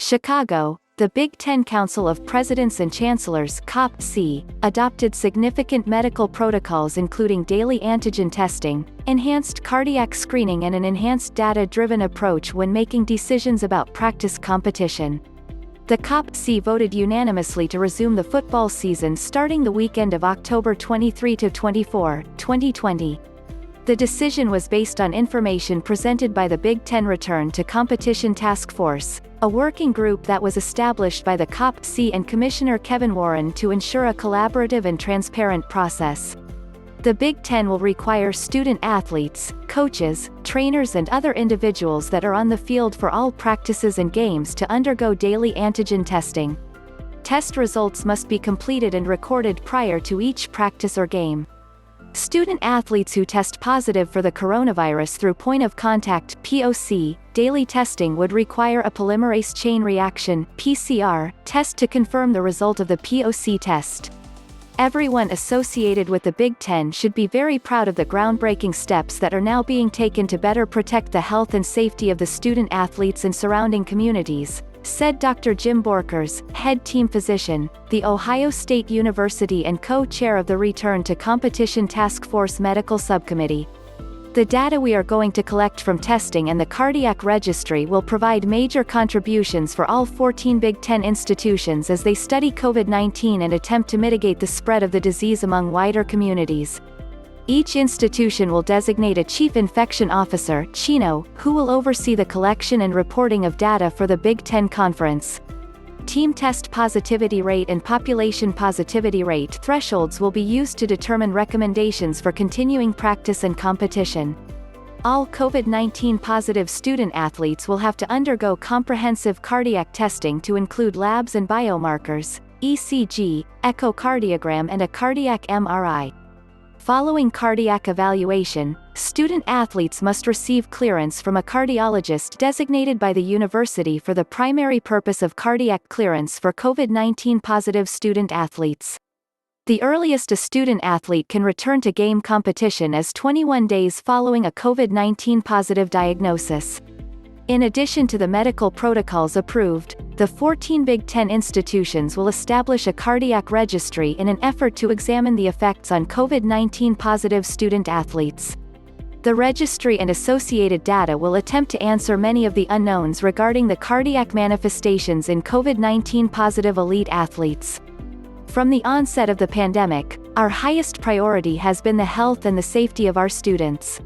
Chicago, the Big Ten Council of Presidents and Chancellors (COPC) adopted significant medical protocols including daily antigen testing, enhanced cardiac screening and an enhanced data-driven approach when making decisions about practice competition. The COPC voted unanimously to resume the football season starting the weekend of October 23–24, 2020. The decision was based on information presented by the Big Ten Return to Competition Task Force, a working group that was established by the COPC and Commissioner Kevin Warren to ensure a collaborative and transparent process. The Big Ten will require student athletes, coaches, trainers and other individuals that are on the field for all practices and games to undergo daily antigen testing. Test results must be completed and recorded prior to each practice or game. Student athletes who test positive for the coronavirus through point-of-contact (POC) daily testing would require a polymerase chain reaction (PCR) test to confirm the result of the POC test. Everyone associated with the Big Ten should be very proud of the groundbreaking steps that are now being taken to better protect the health and safety of the student athletes and surrounding communities, said Dr. Jim Borchers, head team physician, The Ohio State University and co-chair of the Return to Competition Task Force Medical Subcommittee. The data we are going to collect from testing and the cardiac registry will provide major contributions for all 14 Big Ten institutions as they study COVID-19 and attempt to mitigate the spread of the disease among wider communities. Each institution will designate a Chief Infection Officer (CInO), who will oversee the collection and reporting of data for the Big Ten Conference. Team test positivity rate and population positivity rate thresholds will be used to determine recommendations for continuing practice and competition. All COVID-19 positive student athletes will have to undergo comprehensive cardiac testing to include labs and biomarkers, ECG, Echocardiogram and a cardiac MRI. Following cardiac evaluation, student athletes must receive clearance from a cardiologist designated by the university for the primary purpose of cardiac clearance for COVID-19 positive student athletes. The earliest a student athlete can return to game competition is 21 days following a COVID-19 positive diagnosis. In addition to the medical protocols approved, the 14 Big Ten institutions will establish a cardiac registry in an effort to examine the effects on COVID-19 positive student athletes. The registry and associated data will attempt to answer many of the unknowns regarding the cardiac manifestations in COVID-19 positive elite athletes. From the onset of the pandemic, our highest priority has been the health and the safety of our students.